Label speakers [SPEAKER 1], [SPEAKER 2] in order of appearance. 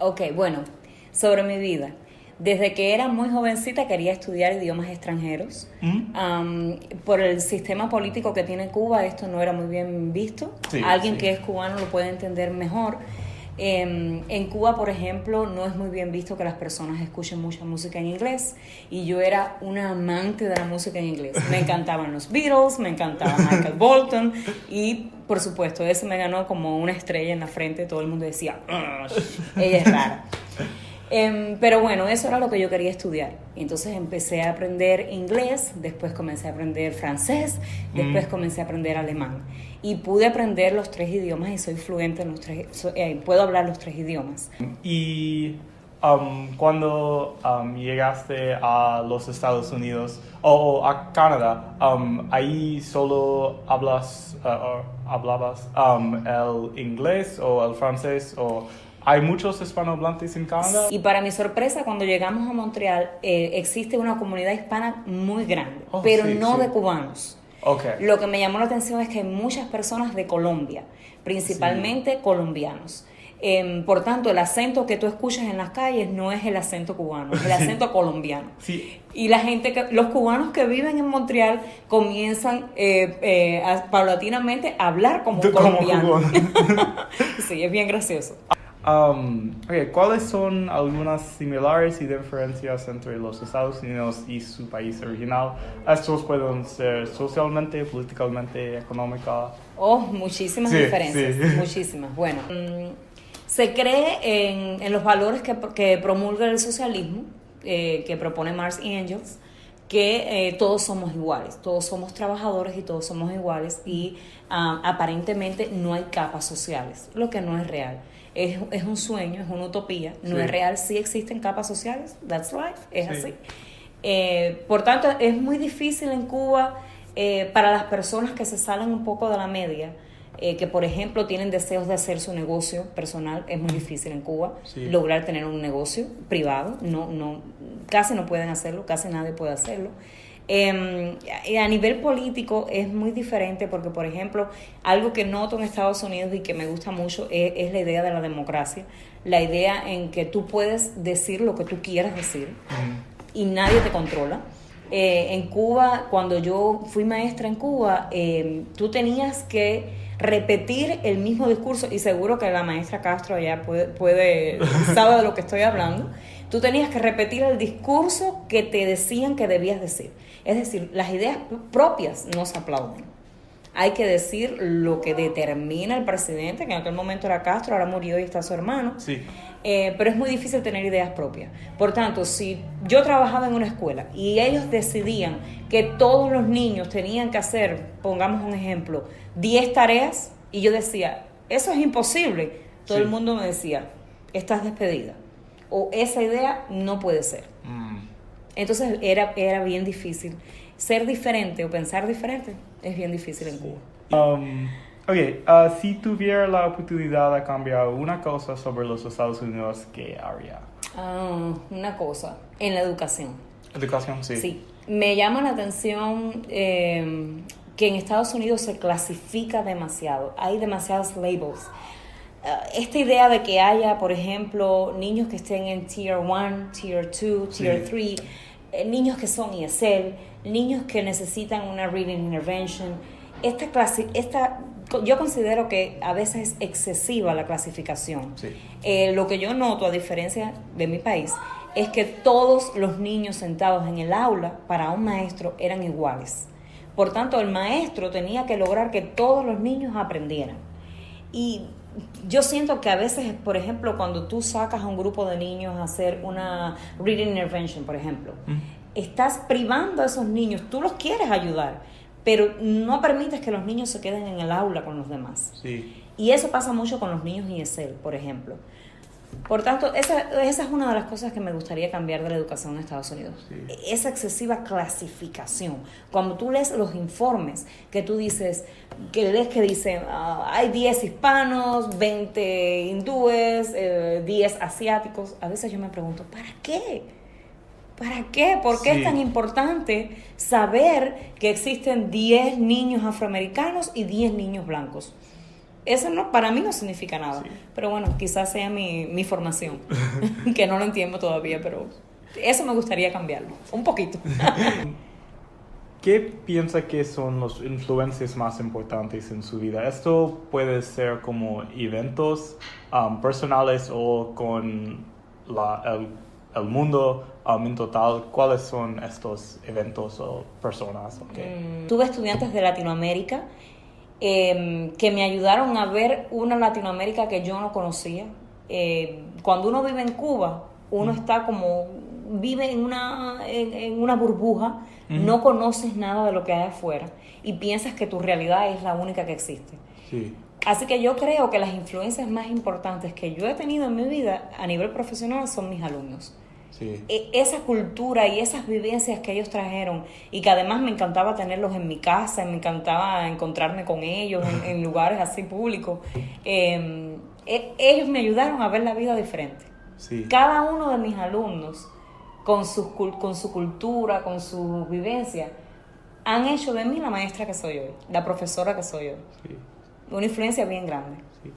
[SPEAKER 1] Ok, bueno, sobre mi vida. Desde que era muy jovencita quería estudiar idiomas extranjeros. Por el sistema político que tiene Cuba, esto no era muy bien visto.
[SPEAKER 2] Sí,
[SPEAKER 1] Alguien
[SPEAKER 2] sí.
[SPEAKER 1] que es cubano lo puede entender mejor. En Cuba, por ejemplo, no es muy bien visto que las personas escuchen mucha música en inglés, y yo era una amante de la música en inglés. Me encantaban los Beatles, me encantaba Michael Bolton, y por supuesto eso me ganó como una estrella en la frente. Todo el mundo decía, ella es rara. Pero bueno, eso era lo que yo quería estudiar. Entonces empecé a aprender inglés, después comencé a aprender francés, después comencé a aprender alemán. Y pude aprender los 3 idiomas y soy fluente en los puedo hablar los 3 idiomas.
[SPEAKER 2] Y cuando llegaste a los Estados Unidos o a Canadá, ahí solo hablabas el inglés o el francés, o hay muchos hispanohablantes en Canadá.
[SPEAKER 1] Y para mi sorpresa, cuando llegamos a Montreal, existe una comunidad hispana muy grande, pero
[SPEAKER 2] sí,
[SPEAKER 1] no
[SPEAKER 2] sí.
[SPEAKER 1] de cubanos.
[SPEAKER 2] Okay.
[SPEAKER 1] Lo que me llamó la atención es que hay muchas personas de Colombia, principalmente colombianos. Por tanto, el acento que tú escuchas en las calles no es el acento cubano, es el acento colombiano.
[SPEAKER 2] Sí.
[SPEAKER 1] Y los cubanos que viven en Montreal comienzan paulatinamente a hablar como colombianos. Sí, es bien gracioso.
[SPEAKER 2] Okay, ¿cuáles son algunas similares y diferencias entre los Estados Unidos y su país original? Estos pueden ser socialmente, políticamente, económica.
[SPEAKER 1] Muchísimas
[SPEAKER 2] Sí,
[SPEAKER 1] diferencias,
[SPEAKER 2] sí.
[SPEAKER 1] muchísimas. Bueno, se cree en los valores que promulga el socialismo, que propone Marx y Engels, que todos somos iguales, todos somos trabajadores y todos somos iguales, y aparentemente no hay capas sociales, lo que no es real. Es un sueño, es una utopía, no es real. Sí existen capas sociales, that's life, es así. Por tanto, es muy difícil en Cuba para las personas que se salen un poco de la media, que por ejemplo tienen deseos de hacer su negocio personal. Es muy difícil en Cuba lograr tener un negocio privado. Casi no pueden hacerlo, casi nadie puede hacerlo. A nivel político es muy diferente, porque por ejemplo algo que noto en Estados Unidos y que me gusta mucho es la idea de la democracia, la idea en que tú puedes decir lo que tú quieras decir y nadie te controla. En Cuba, cuando yo fui maestra en Cuba, tú tenías que repetir el mismo discurso, y seguro que la maestra Castro allá sabe de lo que estoy hablando. Tú tenías que repetir el discurso que te decían que debías decir. Es decir, las ideas propias no se aplauden. Hay que decir lo que determina el presidente, que en aquel momento era Castro, ahora murió y está su hermano.
[SPEAKER 2] Sí.
[SPEAKER 1] Pero es muy difícil tener ideas propias. Por tanto, si yo trabajaba en una escuela y ellos decidían que todos los niños tenían que hacer, pongamos un ejemplo, 10 tareas, y yo decía, eso es imposible, todo el mundo me decía, estás despedida, o esa idea no puede ser. Entonces era bien difícil. Ser diferente o pensar diferente es bien difícil en Cuba.
[SPEAKER 2] Si tuviera la oportunidad de cambiar una cosa sobre los Estados Unidos, ¿qué haría?
[SPEAKER 1] Una cosa, en la educación.
[SPEAKER 2] Educación, sí.
[SPEAKER 1] Sí, me llama la atención que en Estados Unidos se clasifica demasiado, hay demasiados labels. Esta idea de que haya, por ejemplo, niños que estén en Tier 1, Tier 2, Tier 3, niños que son ESL, niños que necesitan una Reading Intervention. Yo considero que a veces es excesiva la clasificación.
[SPEAKER 2] Sí.
[SPEAKER 1] Lo que yo noto, a diferencia de mi país, es que todos los niños sentados en el aula para un maestro eran iguales. Por tanto, el maestro tenía que lograr que todos los niños aprendieran. Y yo siento que a veces, por ejemplo, cuando tú sacas a un grupo de niños a hacer una Reading Intervention, por ejemplo, estás privando a esos niños. Tú los quieres ayudar, pero no permites que los niños se queden en el aula con los demás.
[SPEAKER 2] Sí.
[SPEAKER 1] Y eso pasa mucho con los niños ESL, por ejemplo. Por tanto, esa es una de las cosas que me gustaría cambiar de la educación en Estados Unidos.
[SPEAKER 2] Sí.
[SPEAKER 1] Esa excesiva clasificación. Cuando tú lees los informes, que tú dices, que dicen, hay 10 hispanos, 20 hindúes, 10 asiáticos, a veces yo me pregunto, ¿para qué? ¿Para qué? ¿Por qué es tan importante saber que existen 10 niños afroamericanos y 10 niños blancos? Eso no, para mí no significa nada.
[SPEAKER 2] Sí.
[SPEAKER 1] Pero bueno, quizás sea mi formación, que no lo entiendo todavía, pero eso me gustaría cambiarlo, un poquito.
[SPEAKER 2] ¿Qué piensa que son las influencias más importantes en su vida? Esto puede ser como eventos personales o con el mundo en total. ¿Cuáles son estos eventos o personas? Okay.
[SPEAKER 1] Tuve estudiantes de Latinoamérica que me ayudaron a ver una Latinoamérica que yo no conocía. Cuando uno vive en Cuba, uno está como, vive en una burbuja, no conoces nada de lo que hay afuera y piensas que tu realidad es la única que existe.
[SPEAKER 2] Sí.
[SPEAKER 1] Así que yo creo que las influencias más importantes que yo he tenido en mi vida a nivel profesional son mis alumnos.
[SPEAKER 2] Sí.
[SPEAKER 1] Esa cultura y esas vivencias que ellos trajeron y que además me encantaba tenerlos en mi casa, me encantaba encontrarme con ellos en lugares así públicos, ellos me ayudaron a ver la vida diferente.
[SPEAKER 2] Sí.
[SPEAKER 1] Cada uno de mis alumnos con su cultura, con su vivencia, han hecho de mí la maestra que soy hoy, la profesora que soy hoy.
[SPEAKER 2] Sí.
[SPEAKER 1] Una influencia bien grande.
[SPEAKER 2] Sí.